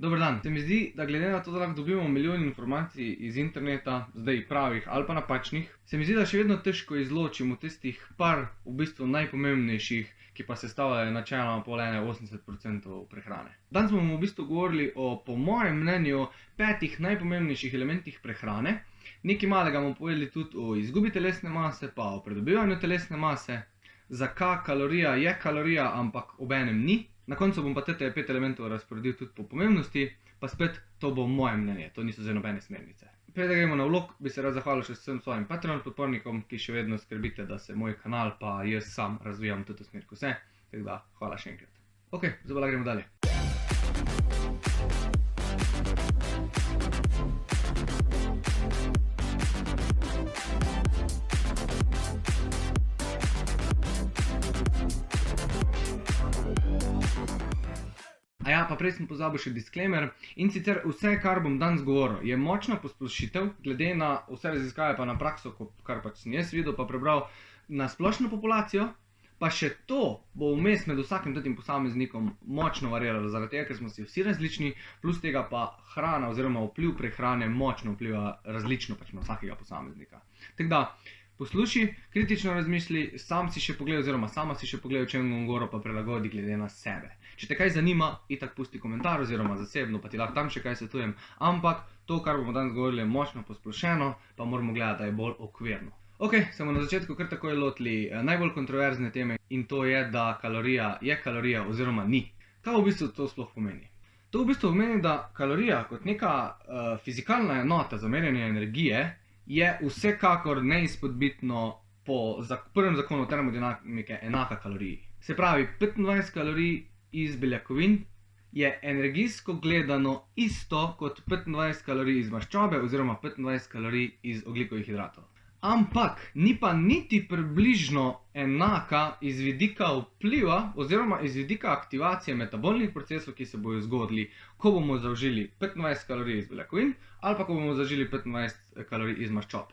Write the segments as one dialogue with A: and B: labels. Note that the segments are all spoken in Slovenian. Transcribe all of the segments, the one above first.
A: Dober dan. Se mi zdi, da glede na to, da lahko dobimo milijon informacij iz interneta, zdaj pravih ali pa napačnih, se mi zdi, da še vedno težko izločimo tistih par v bistvu najpomembnejših, ki pa sestavljajo načeloma pol 80% prehrane. Danes bomo v bistvu govorili o, po mojem mnenju, 5 najpomembnejših elementih prehrane. Nekaj malega bomo povedali tudi o izgubi telesne mase, pa o pridobivanju telesne mase, zakaj kalorija je kalorija, ampak obenem ni. Na koncu bom pa te 5 elementov razporedil tudi po pomembnosti, pa spet to bo moje mnenje, to niso zdaj nobene smernice. Preden gremo na vlog, bi se rad zahvalil še vsem svojim Patreon podpornikom, ki še vedno skrbite, da se moj kanal pa jaz sam razvijam tudi v smer kot vse, tako da hvala še enkrat. Ok, zdaj pa gremo dalje. Ja, pa prej sem pozabil še disclaimer, in sicer vse, kar bom danes govoril, je močna posplošitev, glede na vse raziskave pa na prakso, kar pač sem jaz videl pa prebral, na splošno populacijo, pa še to bo vmes med vsakim takim posameznikom močno variiralo, zaradi tega, ker smo si vsi različni, plus tega pa hrana oziroma vpliv prehrane močno vpliva različno pač na vsakega posameznika. Tako da, posluši, kritično razmisli, sam si še pogledaj oziroma sama si še pogledaj, o čem bom govoril, pa prilagodi glede na sebe. Če te kaj zanima, itak pusti komentar oziroma zasebno, pa ti lahko tam še kaj svetujem, ampak to, kar bomo danes govorili, je močno posplošeno, pa moramo gledati, da je bolj okvirno. Ok, smo na začetku kar takoj lotili najbolj kontroverzne teme in to je, da kalorija je kalorija oziroma ni. Kaj v bistvu to sploh pomeni? To v bistvu pomeni, da kalorija kot neka fizikalna enota za merjenje energije je vsekakor neizpodbitno po prvem zakonu termodinamike enaka kaloriji. Se pravi, 25 kalorij iz beljakovin je energijsko gledano isto kot 25 kalorij iz maščobe oziroma 25 kalorij iz ogljikovih hidratov. Ampak ni pa niti približno enaka iz vidika vpliva oziroma iz vidika aktivacije metabolnih procesov, ki se bojo zgodili, ko bomo zaužili 25 kalorij iz beljakovin ali pa ko bomo zaužili 25 kalorij iz maščob.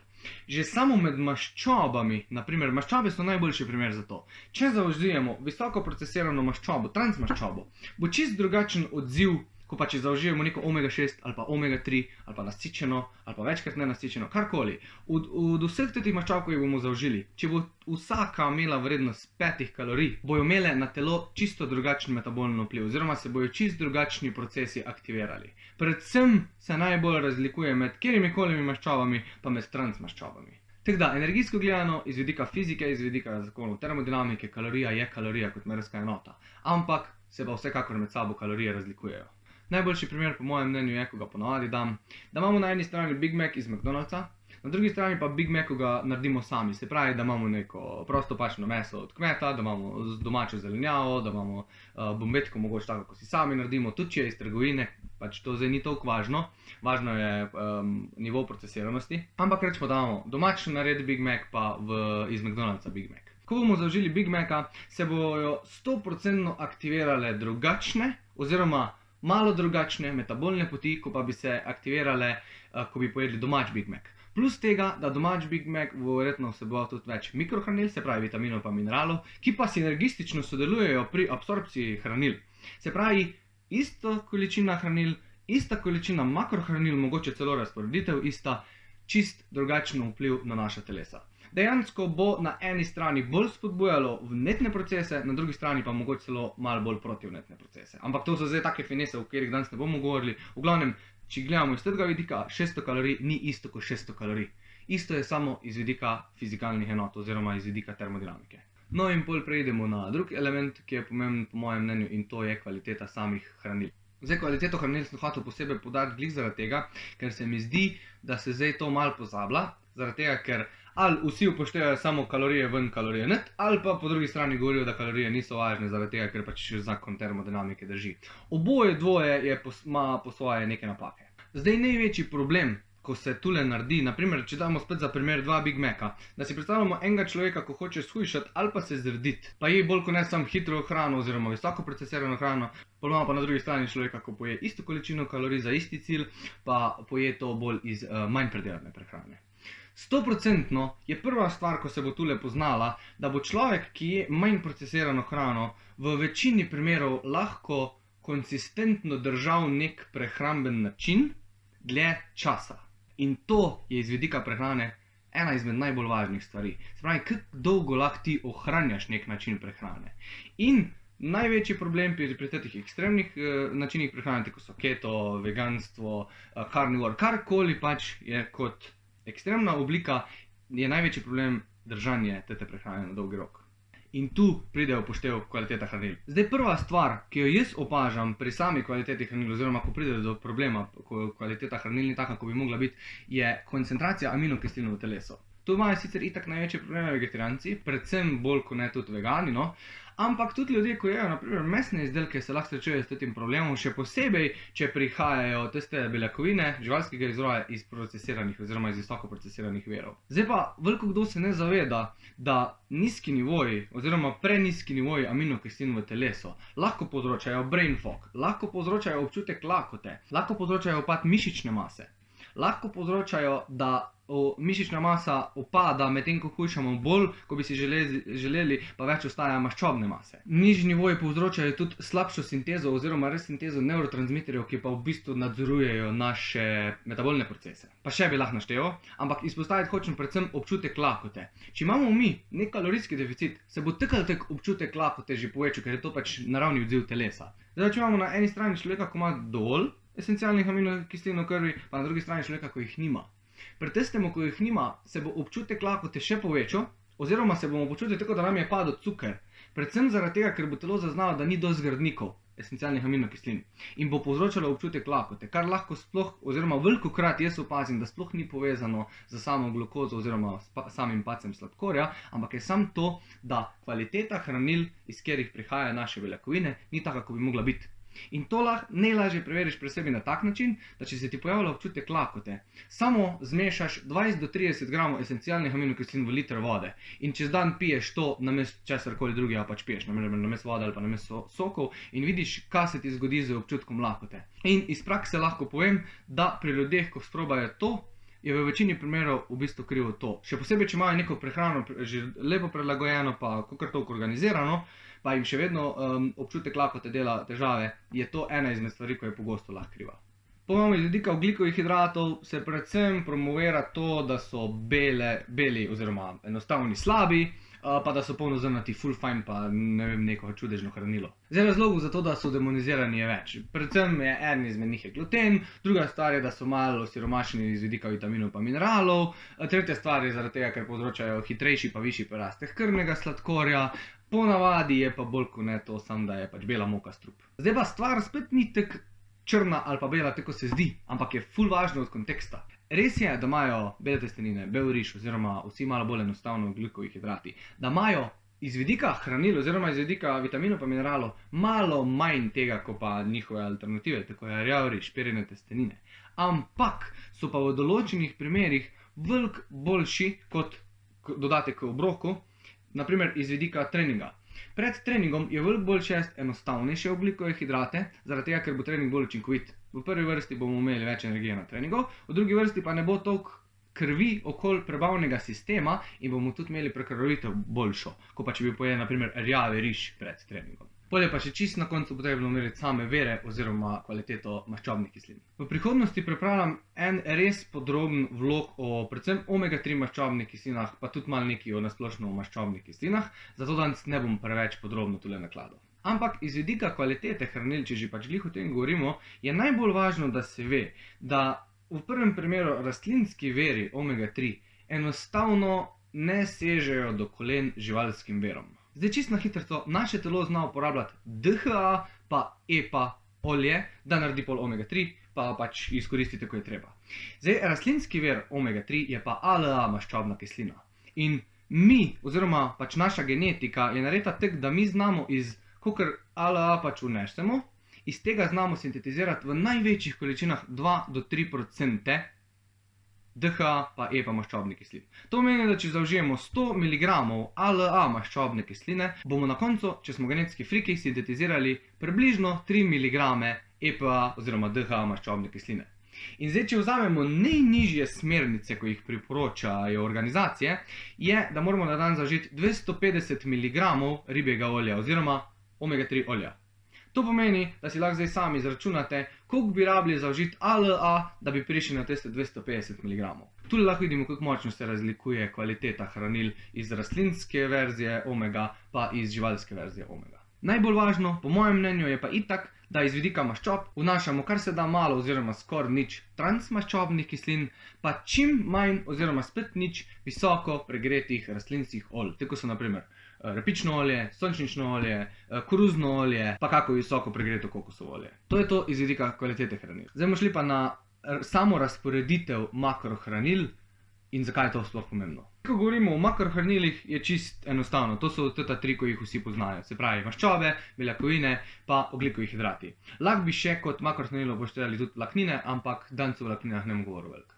A: Že samo med maščobami, naprimer, maščobe so najboljši primer za to. Če zaužijemo visoko procesirano maščobo, transmaščobo, bo čist drugačen odziv, ko pa če zaužijemo neko omega 6 ali pa omega 3 ali pa nasičeno ali pa večkrat nenasičeno, karkoli. Od vseh teh maščob, ko jih bomo zaužili, če bo vsaka imela vrednost 5 kalorij, bojo imele na telo čisto drugačen metabolni vpliv oziroma se bojo čisto drugačni procesi aktivirali. Predvsem se najbolj razlikuje med katerimikoli maščobami pa med transmaščobami. Tako da, energijsko gledano, iz vidika fizike, iz vidika zakonov termodinamike, kalorija je kalorija kot merska enota. Ampak se pa vsekakor med sabo kalorije razlikujejo. Najboljši primer po mojem mnenju je, ko ga ponavadi dam, da imamo na eni strani Big Mac iz McDonald'sa, na drugi strani pa Big Mac, ko ga naredimo sami. Se pravi, da imamo neko prostopačno meso od kmeta, da imamo domačo zelenjavo, da imamo bombetko mogoče tako, ko si sami naredimo, tudi če je iz trgovine, pač to zdaj ni toliko važno, važno je nivo procesiranosti. Ampak rečemo, da imamo domač nared Big Mac pa iz McDonald'sa Big Mac. Ko bomo zaužili Big Maca, se bojo 100% aktivirale drugačne oziroma malo drugačne metabolne poti, ko pa bi se aktivirale, ko bi pojedli domač Big Mac. Plus tega, da domač Big Mac bo verjetno vseboval tudi več mikrohranil, se pravi vitaminov pa mineralov, ki pa sinergistično sodelujejo pri absorpciji hranil. Se pravi, ista količina hranil, ista količina makrohranil, mogoče celo razporeditev ista, čist drugačen vpliv na naša telesa. Dejansko bo na eni strani bolj spodbujalo vnetne procese, na drugi strani pa mogoče celo malo bolj protivnetne procese. Ampak to so zdaj take finese, o katerih danes ne bomo govorili. V glavnem, če gledamo iz tega vidika, 600 kalorij ni isto kot 600 kalorij. Isto je samo iz vidika fizikalnih enot oziroma iz vidika termodinamike. No in pol preidemo na drugi element, ki je pomemben po mojem mnenju, in to je kvaliteta samih hranil. Zdaj, kvaliteto hranil sem hotel posebej poudariti glih zaradi tega, ker se mi zdi, da se zdaj to malo pozablja, zaradi tega, ker ali vsi upoštevajo samo kalorije ven, kalorije net, ali pa po drugi strani govorijo, da kalorije niso važne, zaradi tega, ker pač zakon termodinamike drži. Oboje dvoje ima po svoje neke napake. Zdaj, največji problem, ko se tule naredi, naprimer, če damo spet za primer 2 Big Maca, da si predstavljamo enega človeka, ko hoče shujšati ali pa se zrediti, pa je bolj kot ne samo hitro hrano oziroma visoko procesirano hrano, imamo pa na drugi strani človeka, ko poje isto količino kalorij za isti cilj, pa poje to bolj iz manj predelane prehrane. 100% je prva stvar, ko se bo tule poznala, da bo človek, ki je manj procesirano hrano, v večini primerov lahko konsistentno držal nek prehramben način dlje časa. In to je iz vidika prehrane ena izmed najbolj važnih stvari. Se pravi, kako dolgo lahko ti ohranjaš nek način prehrane. In največji problem pri teh ekstremnih načinih prehrane, kot so keto, veganstvo, carnivore, karkoli pač je kot ekstremna oblika, je največji problem držanje te prehrane na dolgi rok. In tu pride v poštev kvaliteta hranil. Zdaj prva stvar, ki jo jaz opažam pri sami kvaliteti hranil, oziroma ko pride do problema, ko kvaliteta hranil ni taka, kot bi mogla biti, je koncentracija aminokislinov v telesu. To imajo sicer itak največje probleme vegetarijanci, predvsem bolj kot ne tudi vegani, no? Ampak tudi ljudje, ko jejo naprimer mesne izdelke, se lahko srečujejo s tem problemom, še posebej, če prihajajo tiste beljakovine živalskega izvora iz procesiranih oziroma iz visoko procesiranih virov. Zdaj pa, veliko kdo se ne zaveda, da nizki nivoji oziroma prenizki nivoji aminokislin v telesu lahko povzročajo brain fog, lahko povzročajo občutek lakote, lahko povzročajo upad mišične mase, lahko povzročajo, da mišična masa upada, medtem ko hujšamo bolj, ko bi si želeli, pa več ostaja maščobne mase. Nižji nivoji povzročajo tudi slabšo sintezo oziroma resintezo nevrotransmiterjev, ki pa v bistvu nadzorujejo naše metabolne procese. Pa še bi lahko našteval, ampak izpostaviti hočem predvsem občutek lakote. Če imamo mi nek kalorijski deficit, se bo tak ali tak občutek lakote že povečal, ker je to pač naravni odziv telesa. Zdaj, če imamo na eni strani človeka, ko ima dovolj esencialnih aminokislin v krvi, pa na drugi strani človeka, ko jih nima. Pri tistemu, ko jih nima, se bo občutek lakote še povečal, oziroma se bomo počutili tako, da nam je padel cuker. Predvsem zaradi tega, ker bo telo zaznalo, da ni dosti gradnikov esencialnih aminokislin in bo povzročalo občutek lakote, kar lahko sploh, oziroma velikokrat jaz opazim, da sploh ni povezano z samo glukozo oziroma samim padcem sladkorja, ampak je samo to, da kvaliteta hranil, iz katerih prihajajo naše beljakovine, ni taka, kot bi mogla biti. In to lahko najlažje preveriš pri sebi na tak način, da če se ti pojavlja občutek lakote, samo zmešaš 20 do 30 gramov esencialnih aminokislin v liter vode in čez dan piješ to namesto česarkoli drugega pač piješ, namesto vode ali pa namesto sokov in vidiš, kaj se ti zgodi z občutkom lakote. In iz prakse lahko povem, da pri ljudeh, ko sprobajo to, je v večini primerov v bistvu krivo to. Še posebej, če imajo neko prehrano že lepo prilagojeno, pa kakor toliko organizirano, pa jim še vedno občutek lakote dela težave, je to ena izmed stvari, ko je pogosto lahko kriva. Povemo, iz vidika ogljikovih hidratov se predvsem promovira to, da so beli oziroma enostavni slabi, pa da so polnozrnati full fine, pa ne vem, neko čudežno hranilo. Zdaj razlogov za to, da so demonizirani je več. Predvsem je eden izmed njih je gluten, druga stvar je, da so malo osiromašeni iz vidika vitaminov pa mineralov, tretja stvar je zaradi tega, ker povzročajo hitrejši pa višji prerastek krvnega sladkorja, ponavadi je pa bolj kot ne to samo, da je pač bela moka strup. Zdaj pa stvar spet ni tako črna ali pa bela, tako se zdi, ampak je ful važno od konteksta. Res je, da imajo bele testenine, bel riž oziroma vsi malo bolj enostavno ogljikovih hidrati, da imajo iz vidika hranil oziroma iz vidika vitaminov pa mineralov malo manj tega, kot pa njihove alternative, tako je rjav riž, perjene testenine. Ampak so pa v določenih primerih veliko boljši kot dodatek k obroku, naprimer iz vidika treninga. Pred treningom je veliko boljše jesti enostavnejše ogljikove hidrate, zaradi tega, ker bo trening bolj učinkovit. V prvi vrsti bomo imeli več energije na treningu, v drugi vrsti pa ne bo toliko krvi okoli prebavnega sistema in bomo tudi imeli prekrvavitev boljšo, kot pa če bi pojedli naprimer rjavi riž pred treningom. Potem je pa še čisto na koncu potrebno meriti same vere oziroma kvaliteto maščobnih kislin. V prihodnosti pripravljam en res podroben vlog o predvsem omega-3 maščobnih kislinah, pa tudi malo nekaj o nasplošno o maščobnih kislinah, zato danes ne bom preveč podrobno tule nakladal. Ampak iz vidika kvalitete hranil, če že pač glih o tem govorimo, je najbolj važno, da se ve, da v prvem primeru rastlinski viri omega-3 enostavno ne sežejo do kolen živalskim verom. Zdaj čisto na hitro, naše telo zna uporabljati DHA pa EPA olje, da naredi pol omega-3, pa pač izkoristite, ko je treba. Zdaj, rastlinski vir omega-3 je pa ALA maščobna kislina. In mi, oziroma pač naša genetika je narejena tako, da mi znamo iz kakor ALA pač vnesemo, iz tega znamo sintetizirati v največjih količinah 2 do 3% DHA pa EPA maščobne kisline. To pomeni, da če zaužijemo 100 mg ALA maščobne kisline, bomo na koncu, če smo genetski friki, sintetizirali približno 3 mg EPA oziroma DHA maščobne kisline. In zdaj, če vzamemo najnižje smernice, ko jih priporočajo organizacije, je, da moramo na dan zaužiti 250 mg ribjega olja oziroma omega-3 olja. To pomeni, da si lahko zdaj sami izračunate, koliko bi rabili zaužiti ALA, da bi prišli na tiste 250 mg. Tule lahko vidimo, kako močno se razlikuje kvaliteta hranil iz rastlinske verzije omega pa iz živalske verzije omega. Najbolj važno, po mojem mnenju, je pa itak, da iz vidika maščob vnašamo kar se da malo oziroma skoraj nič transmaščobnih kislin, pa čim manj oziroma spet nič visoko pregretih rastlinskih olj, tako so naprimer repično olje, sončnično olje, koruzno olje, pa kako visoko pregreto kokosovo olje. To je to iz vidika kvalitete hranil. Zdaj bomo šli pa na samo razporeditev makrohranil in zakaj je to sploh pomembno. Ko govorimo o makrohranilih, je čist enostavno. To so ta tri, ko jih vsi poznajo. Se pravi maščobe, beljakovine pa ogljikovi hidrati. Lahko bi še kot makrohranilo upoštevali tudi vlaknine, ampak danes o vlakninah ne bom govoril veliko.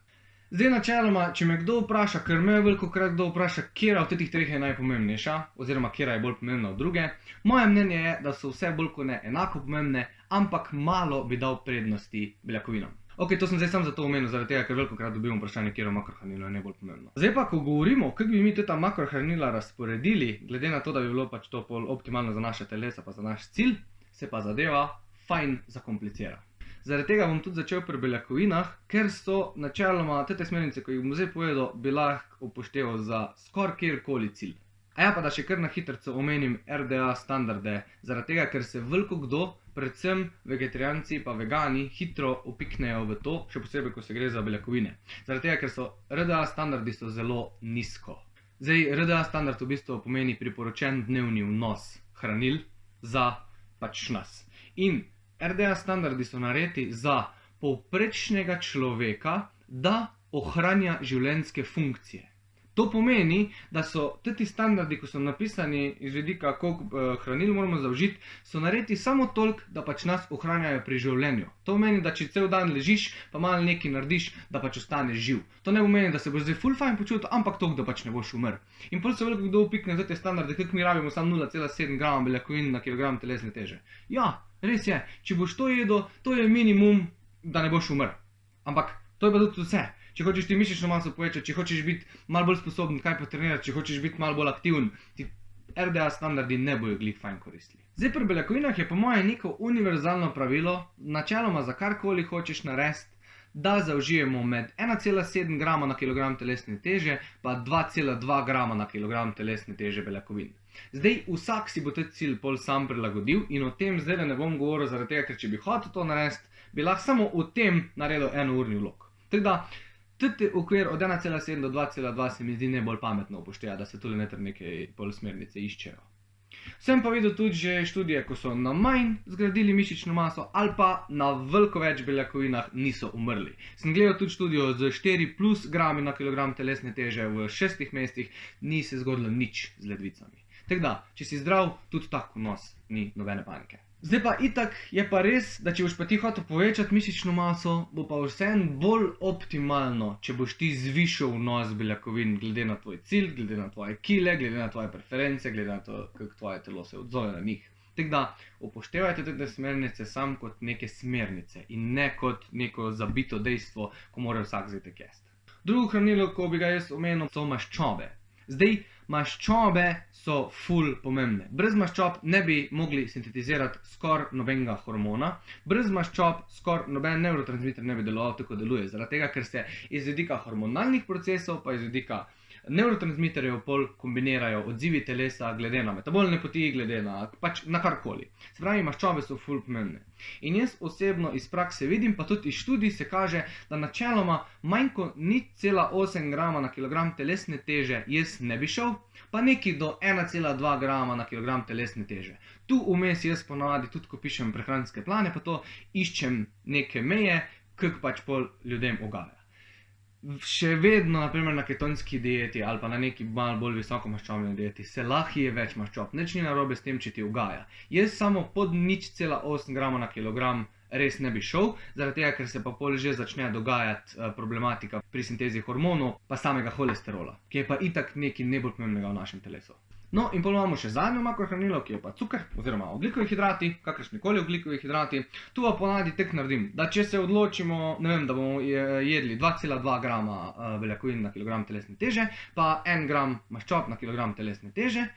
A: Zdaj načeloma, če me kdo vpraša, ker me velikokrat kdo vpraša, katera od teh treh je najpomembnejša, oziroma katera je bolj pomembna od druge, moje mnenje je, da so vse bolj kot ne enako pomembne, ampak malo bi dal prednosti beljakovinam. Ok, to sem zdaj sam zato omenil, zaradi tega, ker velikokrat dobimo vprašanje, katero makrohranilo je najbolj pomembno. Zdaj pa, ko govorimo, kako bi mi ta makrohranila razporedili, glede na to, da bi bilo pač to optimalno za naše telesa pa za naš cilj, se pa zadeva fajn zakomplicira. Zaradi tega bom tudi začel pri beljakovinah, ker so načeloma te smernice, ko jih bom zdaj povedal, bi lahko upošteval za skoraj kjerkoli cilj. A ja pa da še kar na hitrico omenim RDA standarde, zaradi tega, ker se veliko kdo, predvsem vegetarijanci pa vegani, hitro upiknejo v to, še posebej, ko se gre za beljakovine. Zaradi tega, ker so RDA standardi so zelo nizko. Zdaj, RDA standard v bistvu pomeni priporočen dnevni vnos hranil za pač nas. In RDA standardi so narejeni za povprečnega človeka, da ohranja življenjske funkcije. To pomeni, da so ti standardi, ko so napisani iz vidika, koliko hranil moramo zaužiti, so narejeni samo toliko, da pač nas ohranjajo pri življenju. To pomeni, da če cel dan ležiš, pa malo nekaj narediš, da pač ostaneš živ. To ne pomeni, da se boš zdaj ful fajn počutil, ampak toliko, da pač ne boš umrl. In pol se veliko kdo upikne za te standarde, kako mi rabimo samo 0,7 g beljakovin na kilogram telesne teže. Ja, res je, če boš to jedel, to je minimum, da ne boš umrl. Ampak to je pa tudi vse. Če hočeš ti mišično maso povečati, če hočeš biti malo bolj sposoben kaj pa trenirati, če hočeš biti malo bolj aktiven, ti RDA standardi ne bojo glih fajn koristili. Zdaj pri beljakovinah je po moje neko univerzalno pravilo, načeloma za karkoli hočeš narediti, da zaužijemo med 1,7 g na kilogram telesne teže pa 2,2 g na kilogram telesne teže beljakovin. Zdaj vsak si bo ta cilj pol sam prilagodil in o tem zdaj ne bom govoril zaradi tega, ker če bi hotel to narediti, bi lahko samo o tem naredil enourni vlog. Tako da, tudi okvir od 1,7 do 2,2 se mi zdi najbolj pametno upošteva, da se tudi neke smernice iščejo. Sem pa videl tudi že študije, ko so na manj zgradili mišično maso ali pa na veliko več beljakovinah niso umrli. Sem gledal tudi študijo z 4+ grami na kilogram telesne teže v 6 mesecih, ni se zgodilo nič z ledvicami. Tako da, če si zdrav, tudi tak vnos ni nobene panike. Zdaj pa itak je pa res, da če boš pa ti hotel povečati mišično maso, bo pa vseeno bolj optimalno, če boš ti zvišal vnos beljakovin glede na tvoj cilj, glede na tvoje kile, glede na tvoje preference, glede na to, kako tvoje telo se odzove na njih. Tako da, upoštevajte te smernice sam kot neke smernice in ne kot neko zabito dejstvo, ko mora vsak zdaj tek jesti. Drugo hranilo, ko bi ga jaz omenil, so maščobe. Zdaj, maščobe so ful pomembne. Brez maščob ne bi mogli sintetizirati skoraj nobenega hormona, brez maščob skoraj noben nevrotransmiter ne bi deloval tako deluje, zaradi tega, ker se iz vidika hormonalnih procesov pa iz vidika nevrotransmiterjev pol kombinirajo odzivi telesa glede na metabolne poti, glede na pač na karkoli. Se pravi, maščobe so ful pomembne. In jaz osebno iz prakse vidim, pa tudi iz študij se kaže, da načeloma manj kot 0,8 g na kilogram telesne teže jaz ne bi šel, pa nekaj do 1,2 g na kilogram telesne teže. Tu vmes jaz ponavadi tudi, ko pišem prehranske plane, pa to iščem neke meje, kako pač pol ljudem ugaja. Še vedno, naprimer na ketonski dieti ali pa na neki malo bolj visokomaščobni dieti, se lahko je več maščob. Nič ni narobe s tem, če ti ugaja. Jaz samo pod 0,8 g na kilogram res ne bi šel, zaradi tega, ker se pa pol že začne dogajati problematika pri sintezi hormonov pa samega holesterola, ki je pa itak nekaj najbolj pomembnega v našem telesu. No, in potem imamo še zadnjo makrohranilo, ki je pa cuker, oziroma ogljikovi hidrati, kakršnikoli ogljikovi hidrati. Tu pa ponavadi tek naredim, da če se odločimo, ne vem, da bomo jedli 2,2 g beljakovin na kilogram telesne teže, pa 1 g maščob na kilogram telesne teže,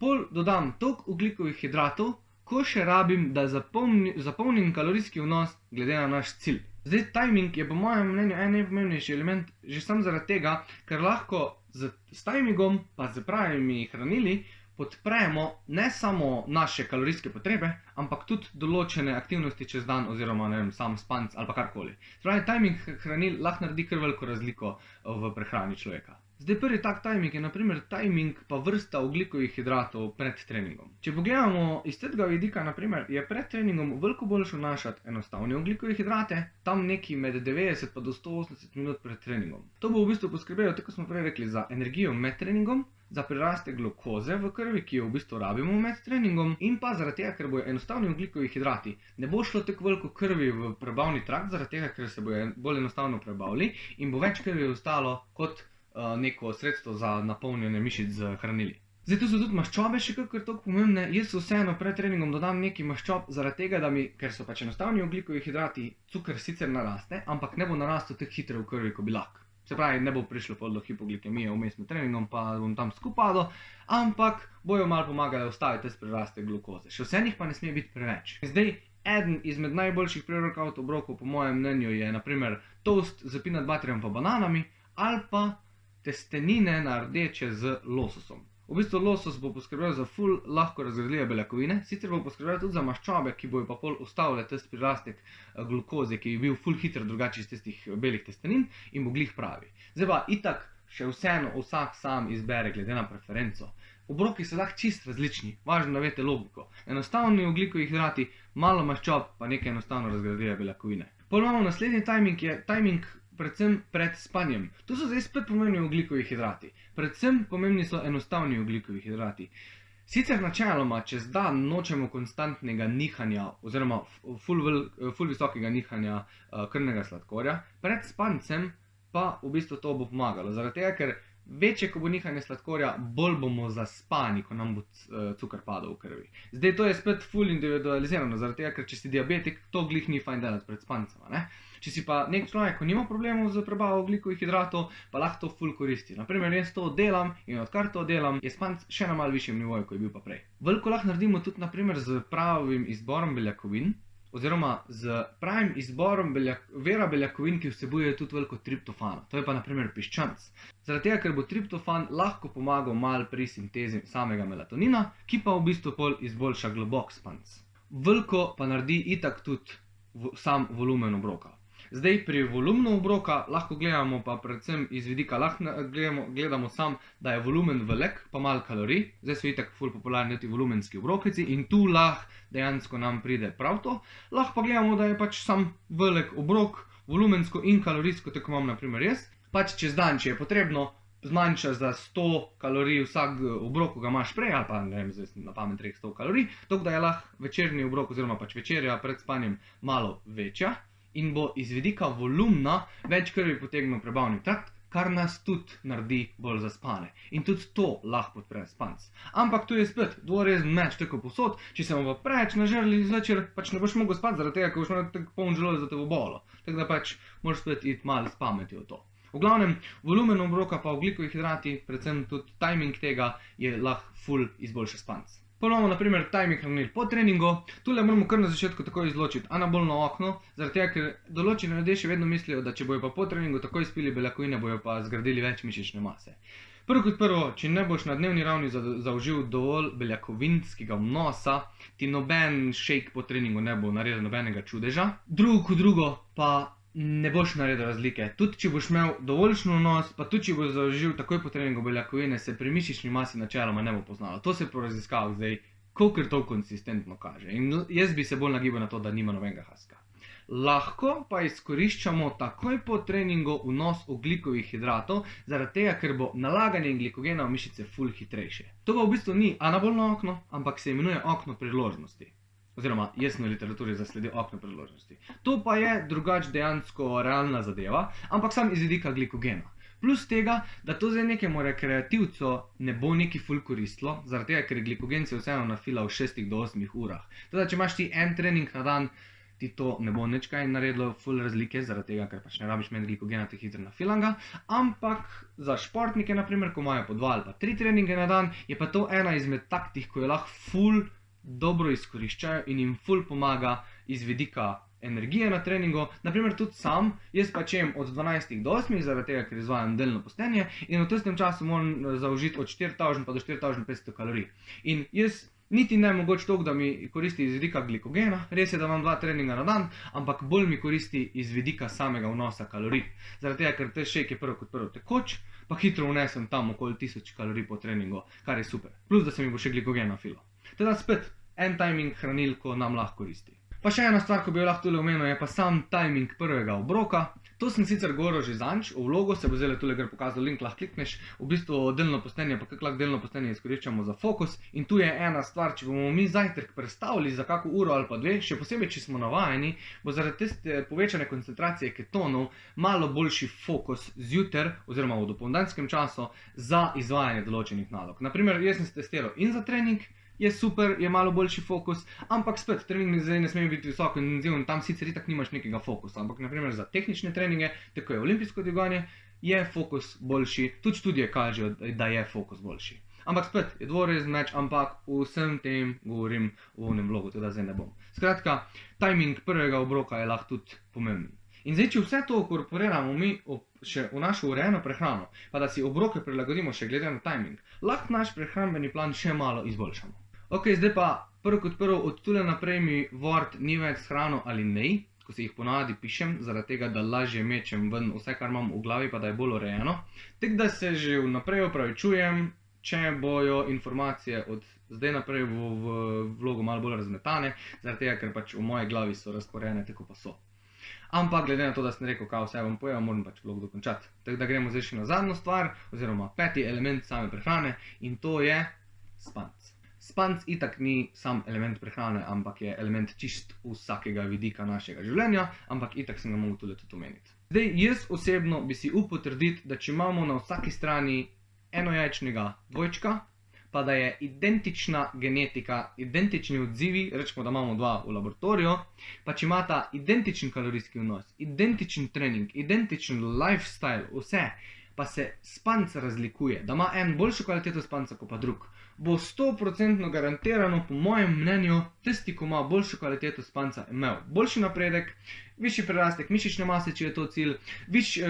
A: pol dodam toliko ogljikovih hidratov, koliko še rabim, da zapolnim kalorijski vnos glede na naš cilj. Zdaj, timing je po mojem mnenju en najpomembnejši element, že sam zaradi tega, ker lahko s timingom pa z pravimi hranili podpremo ne samo naše kalorijske potrebe, ampak tudi določene aktivnosti čez dan oziroma sam spanc ali pa karkoli. Pravi, timing hranil lahko naredi kar veliko razliko v prehrani človeka. Zdaj, prvi tak timing je naprimer timing pa vrsta ogljikovih hidratov pred treningom. Če pogledamo iz tega vidika, naprimer, je pred treningom veliko boljše vnašati enostavne ogljikove hidrate, tam neki med 90 pa do 180 minut pred treningom. To bo v bistvu poskrbelo, tako smo prej rekli, za energijo med treningom, za prirastek glukoze v krvi, ki jo v bistvu rabimo med treningom, in pa zaradi tega, ker bojo enostavni ogljikovi hidrati. Ne bo šlo tako veliko krvi v prebavni trakt, zaradi tega, ker se bojo bolj enostavno prebavili in bo več krvi ostalo kot neko sredstvo za napolnjene mišic z hranili. Zdaj, tu so tudi maščobe še kakor toliko pomembne. Jaz vseeno pred treningom dodam nekaj maščob, zaradi tega, ker so pač enostavni ogljikovi hidrati, cuker sicer naraste, ampak ne bo narastel tako hitro v krvi, kot bi lahko. Se pravi, ne bo prišlo pol do hipoglikemije vmes med treningom, pa bom tam skupadel, ampak bojo malo pomagali ustaviti te prirastek glukoze. Še vseeno jih pa ne sme biti preveč. Zdaj, eden izmed najboljših pre-workout obrokov po mojem mnenju je naprimer toast z peanut butterjem pa bananami ali pa testenine na rdeče z lososom. V bistvu losos bo poskrbel za ful lahko razgradljive beljakovine, sicer bo poskrbel tudi za maščobe, ki bojo pa pol ustavile test prirastek glukoze, ki je bil ful hitro drugačen iz tistih belih testenin in bo glih pravi. Zdaj pa itak še vseeno vsak sam izbere glede na preferenco. Obroki so lahko čist različni, važno da veste logiko. Enostavni ogljikovi hidrati, malo maščob pa neke enostavno razgradljive beljakovine. Pol imamo naslednji timing, je timing predvsem pred spanjem. Tu so zdaj spet pomembni ogljikovi hidrati. Predvsem pomembni so enostavni ogljikovi hidrati. Sicer načeloma čez dan nočemo konstantnega nihanja oziroma ful visokega nihanja krvnega sladkorja, pred spancem pa v bistvu to bo pomagalo. Zaradi tega, ker večje, ko bo nihanje sladkorja, bolj bomo zaspani, ko nam bo cuker padal v krvi. Zdaj, to je spet ful individualizirano, zaradi tega, ker če si diabetik, to glih ni fajn delati pred spancema, ne? Če si pa nek človek, ko nima problemov z prebavo ogljikovih hidratov, pa lahko to ful koristi. Naprimer, jaz to delam in odkar to delam, je spanc še na malo višjem nivoju, kot je bil pa prej. Veliko lahko naredimo tudi naprimer z pravim izborom beljakovin, oziroma z pravim izborom vera beljakovin, ki vsebujejo tudi veliko triptofana. To je pa naprimer piščanc. Zaradi tega, ker bo triptofan lahko pomagal malo pri sintezi samega melatonina, ki pa v bistvu pol izboljša globok spanc. Veliko pa naredi itak tudi sam volumen obroka. Zdaj, pri volumnu obroka lahko gledamo pa predvsem iz vidika, lahko gledamo sam, da je volumen velik, pa malo kalorij. Zdaj so itak ful popularni ti volumenski obrokici in tu lahko dejansko nam pride prav to. Lahko pa gledamo, da je pač sam velik obrok, volumensko in kalorijsko, tako imam naprimer jaz. Pač čez dan, če je potrebno, zmanjša za 100 kalorij vsak obrok, ko ga imaš prej, ali pa ne vem, zdaj na pamet 100 kalorij, tako da je lahko večerni obrok oziroma pač večerja pred spanjem malo večja in bo iz vidika volumna več krvi potegnil prebavni trakt, kar nas tudi naredi bolj zaspane. In tudi to lahko podpre spanc. Ampak tu je spet dvorezen meč, tako posod, če se bomo preveč nažrli zvečer, pač ne boš mogel spati zaradi tega, ker boš imel tako poln želodec, da te bo bolo. Tako da pač moraš spet iti malo s pameti v to. V glavnem, volumen obroka pa ogljikovih hidrati, predvsem tudi timing tega, je lahko ful izboljša spanc. Ponovno, naprimer, timing hranil po treningu. Tule moramo kar na začetku takoj izločiti anabolno okno, zaradi tega, ker določeni ljudje še vedno mislijo, da če bojo pa po treningu takoj spili beljakovine, bojo pa zgradili več mišične mase. Prvo kot prvo, če ne boš na dnevni ravni zaužil dovolj beljakovinskega vnosa, ti noben shake po treningu ne bo naredil nobenega čudeža. Drugo kot drugo pa ne boš naredil razlike. Tudi če boš imel dovoljšen vnos, pa tudi če boš zaužil takoj po treningu beljakovine, se pri mišični masi načeloma ne bo poznalo. To se po raziskavah zdaj kolikor to konsistentno kaže. In jaz bi se bolj nagibal na to, da nima nobenega haska. Lahko pa izkoriščamo takoj po treningu vnos ogljikovih hidratov, zaradi tega, ker bo nalaganje glikogena v mišice ful hitrejše. To pa v bistvu ni anabolno okno, ampak se imenuje okno priložnosti. Oziroma, jaz sem v literaturi zasledil okno priložnosti. To pa je drugač dejansko realna zadeva, ampak sam iz vidika glikogena. Plus tega, da to zdaj nekemu rekreativcu ne bo neki ful koristilo, zaradi tega, ker glikogen se vseeno nafila v 6 do 8 urah. Teda, če imaš ti en trening na dan, ti to ne bo nič kaj naredilo ful razlike, zaradi tega, ker pač ne rabiš imeti glikogena te hitro nafilanga, ampak za športnike, naprimer, ko imajo po 2 ali pa 3 treninge na dan, je pa to ena izmed taktik, ko je lahko dobro izkoriščajo in jim ful pomaga iz vidika energije na treningu. Naprimer tudi sam, jaz pač jem od 12 do 8, zaradi tega, ker izvajam delno postenje in v tistem času moram zaužiti od 4000 pa do 4500 kalorij. In jaz niti ne mogoče toliko, da mi koristi iz vidika glikogena, res je, da imam 2 treninga na dan, ampak bolj mi koristi iz vidika samega vnosa kalorij. Zaradi tega, ker te shake je prvo kot prvo tekoč, pa hitro vnesem tam okoli 1000 kalorij po treningu, kar je super. Plus, da se mi bo še glikogen nafilo. Teda spet, en timing hranil, ko nam lahko koristi. Pa še ena stvar, ko bi jo lahko tule omenil, je pa sam timing prvega obroka. To sem sicer govoril že zanč, v vlogu se bo zdaj tule gor pokazal link, lahko klikneš, v bistvu delno postenje, pa kako lahko delno postenje izkoriščamo za fokus. In tu je ena stvar, če bomo mi zajtrk prestavili za kako uro ali pa 2, še posebej, če smo navajeni, bo zaradi tiste povečane koncentracije ketonov malo boljši fokus zjutraj oziroma v dopoldanskem času za izvajanje določenih nalog. Naprimer, jaz sem se testiral in za trening, je super, je malo boljši fokus, ampak spet, trening zdaj ne sme biti visoko intenziven, tam sicer itak nimaš nekega fokusa, ampak naprimer za tehnične treninge, tako je olimpijsko dviganje, je fokus boljši, tudi študije kažejo, da je fokus boljši. Ampak spet, je dvorezen meč, ampak vsem tem govorim v onem vlogu, teda zdaj ne bom. Skratka, timing prvega obroka je lahko tudi pomemben. In zdaj, če vse to korporiramo mi še v našo urejeno prehrano, pa da si obroke prilagodimo še glede na timing, lahko naš prehrambeni plan še malo izboljšamo. Ok, zdaj pa prvo kot prvo, od tule naprej mi Word ni več s hrano ali nej, ko si jih ponavadi pišem, zaradi tega, da lažje mečem ven vse, kar imam v glavi, pa da je bolj urejeno. Tako da se že vnaprej opravičujem, če bojo informacije od zdaj naprej v vlogu malo bolj razmetane, zaradi tega, ker pač v moji glavi so razporejene, tako pa so. Ampak glede na to, da sem rekel, kaj vse vam povedal, moram pač vlog dokončati. Tako da gremo zdaj še na zadnjo stvar, oziroma 5. element same prehrane, in to je spanec. Spanec itak ni sam element prehrane, ampak je element čist vsakega vidika našega življenja, ampak itak sem ga mogel tudi omeniti. Zdaj, jaz osebno bi si upal trditi, da če imamo na vsaki strani enojajčnega dvojčka, pa da je identična genetika, identični odzivi, rečemo, da imamo 2 v laboratoriju, pa če imata identičen kalorijski vnos, identičen trening, identičen lifestyle, vse, pa se spanec razlikuje, da ima en boljšo kvaliteto spanca kot pa drug, bo 100% garantirano, po mojem mnenju, tisti, ko ima boljšo kvaliteto spanca, imel boljši napredek, višji prerastek mišične mase, če je to cilj,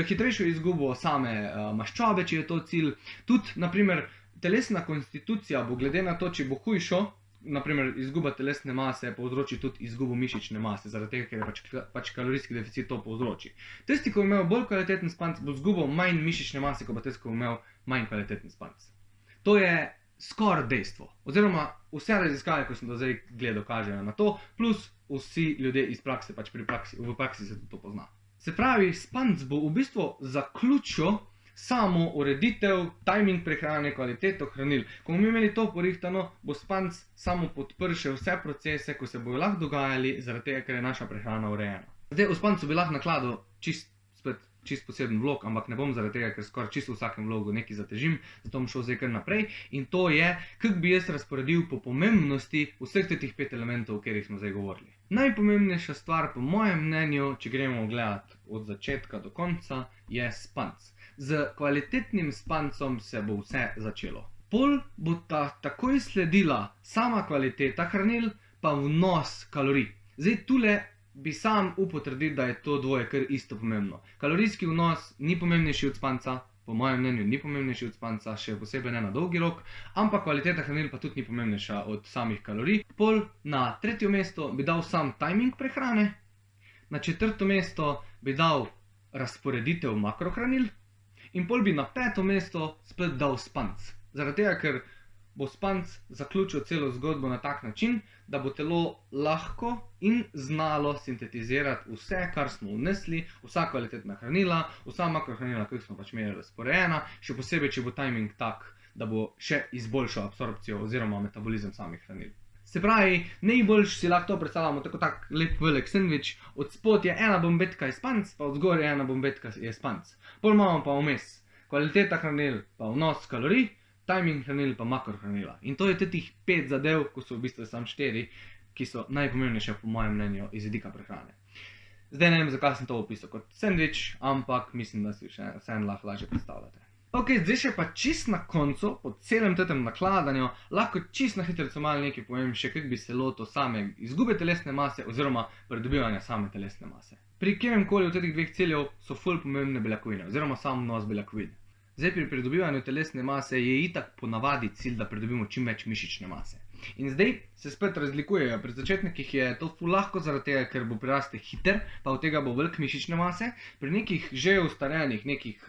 A: hitrejšo izgubo same maščobe, če je to cilj, tudi, naprimer, telesna konstitucija bo glede na to, če bo hujšo, naprimer, izguba telesne mase povzroči tudi izgubo mišične mase, zaradi tega, ker je pač kalorijski deficit to povzroči. Tisti, ko je imel bolj kvaliteten spanc, bo izgubil manj mišične mase, kot pa tisti, ko je imel manj kvaliteten spanc. To je skoraj dejstvo. Oziroma, vse raziskave, ko sem do zdaj gledal, kažejo na to, plus vsi ljudje iz prakse, pač v praksi se to pozna. Se pravi, spanc bo v bistvu zaključil samo ureditev, timing prehrane, kvaliteto hranil. Ko bomo imeli to porihtano, bo spanc samo podprl še vse procese, ko se bojo lahko dogajali, zaradi tega, ker je naša prehrana urejena. Zdaj, v spancu bi lahko nakladal čist poseben vlog, ampak ne bom zaradi tega, ker skoraj čisto v vsakem vlogu nekaj zatežim, zato bom šel zdaj kar naprej. In to je, kako bi jaz razporedil po pomembnosti vseh teh 5 elementov, o katerih smo zdaj govorili. Najpomembnejša stvar, po mojem mnenju, če gremo gledati od začetka do konca, je spanc. Z kvalitetnim spancom se bo vse začelo. Pol bo takoj sledila sama kvaliteta hranil, pa vnos kalorij. Zdaj, tule bi sam upal trditi, da je to dvoje kar isto pomembno. Kalorijski vnos ni pomembnejši od spanca, po mojem mnenju ni pomembnejši od spanca, še posebej ne na dolgi rok, ampak kvaliteta hranil pa tudi ni pomembnejša od samih kalorij. Pol na 3. mesto bi dal sam timing prehrane, na 4. mesto bi dal razporeditev makrohranil in pol bi na 5. mesto spet dal spanc. Zaradi tega, ker bo spanc zaključil celo zgodbo na tak način, da bo telo lahko in znalo sintetizirati vse, kar smo vnesli, vsa kvalitetna hranila, vsa makrohranila, ki smo pač imeli razporejena, še posebej, če bo timing tak, da bo še izboljšal absorpcijo oziroma metabolizem samih hranil. Se pravi, najboljš si lahko to predstavljamo tak lep velik sendvič, od spod je ena bombetka je spanc, pa od zgor je ena bombetka je spanc. Pol imamo pa vmes kvaliteta hranil, pa vnos kalorij, timing hranil pa makrohranila. In to je teh 5 zadev, ko so v bistvu samo 4, ki so najpomembnejše po mojem mnenju iz vidika prehrane. Zdaj ne vem, zakaj sem to opisal kot sendvič, ampak mislim, da si vseeno lahko lažje predstavljate. Ok, zdaj še pa čist na koncu, po celem tem nakladanju, lahko čist na hitrico malo nekaj povem še, kako bi se lotil same izgube telesne mase oziroma pridobivanja same telesne mase. Pri kjeremkoli od teh dveh ciljev so ful pomembne beljakovine oziroma sam vnos beljakovin. Zdaj pri pridobivanju telesne mase je itak ponavadi cilj, da pridobimo čim več mišične mase. In zdaj se spet razlikujejo. Pri začetnikih je to ful lahko zaradi tega, ker bo prirastek hiter, pa od tega bo veliko mišične mase. Pri nekih že ustaljenih, nekih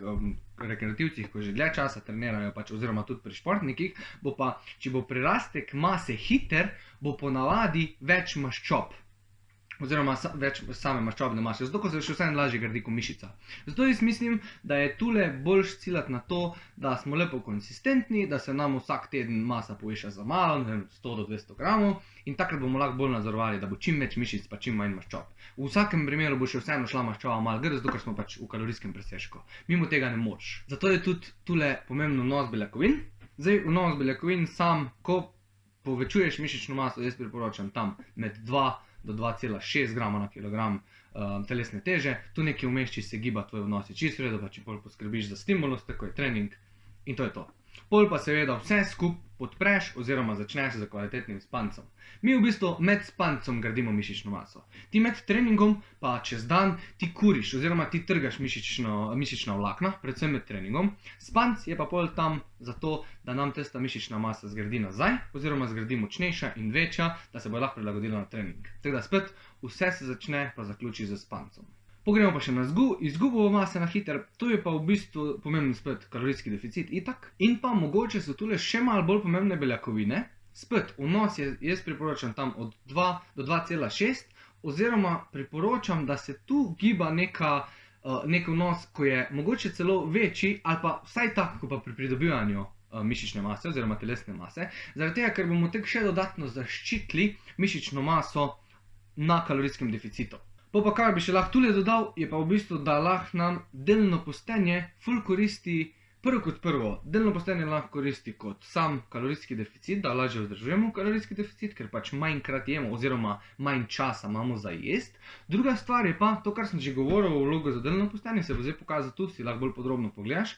A: rekreativcih, ko že dlje časa trenirajo, pač, oziroma tudi pri športnikih, bo pa, če bo prirastek mase hiter, bo ponavadi več maščob. Oziroma več same maščobne mase, zato ko se še vseeno lažje gradi kot mišica. Zato jaz mislim, da je tule boljš ciljati na to, da smo lepo konsistentni, da se nam vsak teden masa poviša za malo, 100 do 200 gramov, in takrat bomo lahko bolj nadzorovali, da bo čim več mišic pa čim manj maščob. V vsakem primeru bo še vseeno šla maščoba malo gor, zato ker smo pač v kalorijskem presežku. Mimo tega ne moreš. Zato je tudi tule pomembno vnos beljakovin. Zdaj, vnos beljakovin sam, ko povečuješ mišično maso, jaz priporočam tam med 2 do 2,6 grama na kilogram telesne teže, tu nekaj vmes, če se giba tvoj vnos, je čisto v redu, pa če bolj poskrbiš za stimulus, tako je trening, in to je to. Pol pa seveda vse skup podpreš oziroma začneš z kvalitetnim spancem. Mi v bistvu med spancem gradimo mišično maso. Ti med treningom pa čez dan ti kuriš oziroma ti trgaš mišična vlakna, predvsem med treningom. Spanc je pa pol tam zato, da nam tista mišična masa zgradi nazaj oziroma zgradi močnejša in večja, da se bo lahko prilagodila na trening. Tako da spet vse se začne pa zaključi z spancem. Pogremo pa še na izgubo mase na hiter, to je pa v bistvu pomemben spet kalorijski deficit itak. In pa mogoče so tule še malo bolj pomembne beljakovine. Spet vnos jaz priporočam tam od 2 do 2,6 oziroma priporočam, da se tu giba nek vnos, ko je mogoče celo večji ali pa vsaj tak, ko pa pri pridobivanju mišične mase oziroma telesne mase. Zaradi tega, ker bomo tek še dodatno zaščitili mišično maso na kalorijskem deficitu. Pa kar bi še lahko tule dodal, je pa v bistvu, da lahko nam delno postenje ful koristi, prvo, delno postenje lahko koristi kot sam kalorijski deficit, da lažje vzdržujemo kalorijski deficit, ker pač manjkrat jemo oziroma manj časa imamo za jest. Druga stvar je pa, to kar sem že govoril o vlogu za delno postenje, se bo zdaj pokazal tu, si lahko bolj podrobno pogledaš.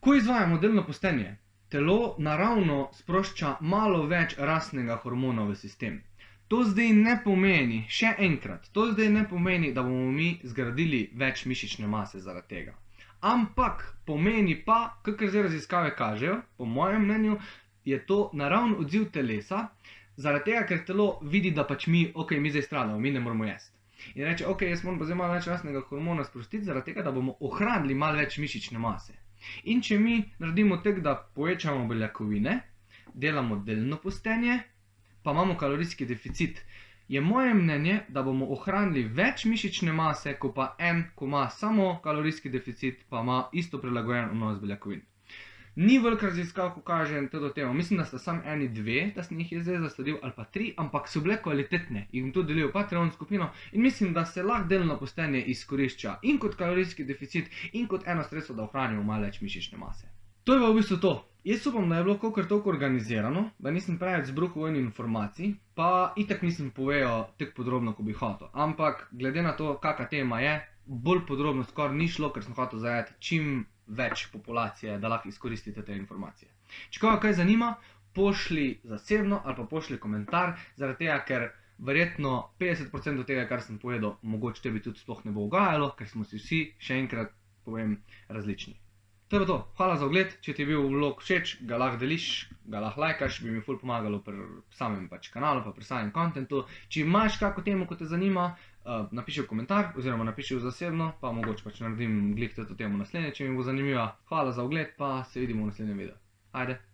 A: Ko izvajamo delno postenje, telo naravno sprošča malo več rastnega hormona v sistem. To zdaj ne pomeni, še enkrat, to zdaj ne pomeni, da bomo mi zgradili več mišične mase zaradi tega. Ampak pomeni pa, kakor zdaj raziskave kažejo, po mojem mnenju, je to naravni odziv telesa, zaradi tega, ker telo vidi, da pač mi zdaj stradamo, mi ne moramo jesti. In reče, jaz moram pa zdaj malo več rastnega hormona sprostiti, zaradi tega, da bomo ohranili malo več mišične mase. In če mi naredimo tek, da povečamo beljakovine, delamo delno postenje, pa imamo kalorijski deficit, je moje mnenje, da bomo ohranili več mišične mase, ko pa ko ima samo kalorijski deficit, pa ima isto prilagojen vnos beljakovin. Ni veliko raziskav, ko kaže to do temo. Mislim, da sta samo eni 2, da sem jih zdaj zasledil, ali pa 3, ampak so bile kvalitetne in to delijo Patreon skupino in mislim, da se lahko delno postenje izkorišča in kot kalorijski deficit in kot eno sredstvo, da ohranimo malo več mišične mase. To je pa v bistvu to. Jaz upam, da je bilo kakor toliko organizirano, da nisem preveč zbruhal enih informacij, pa itak nisem povedal tako podrobno, ko bi hotel. Ampak glede na to, kakšna tema je, bolj podrobno skoraj ni šlo, ker sem hotel zajeti čim več populacije, da lahko izkoristite te informacije. Če koga kaj zanima, pošli zasebno ali pa pošli komentar, zaradi tega, ker verjetno 50% tega, kar sem povedal, mogoče tebi tudi sploh ne bo ugajalo, ker smo si vsi, še enkrat povem, različni. To je pa to. Hvala za ogled. Če ti je bil vlog všeč, ga lahko deliš, ga lahko lajkaš, bi mi ful pomagalo pri samem kanalu, pa pri samem kontentu. Če imaš kako temo, ko te zanima, napiši v komentar, oziroma napiši v zasebno, pa mogoče pač naredim glih to temo naslednje, če mi bo zanimiva. Hvala za ogled, pa se vidimo v naslednjem videu. Ajde!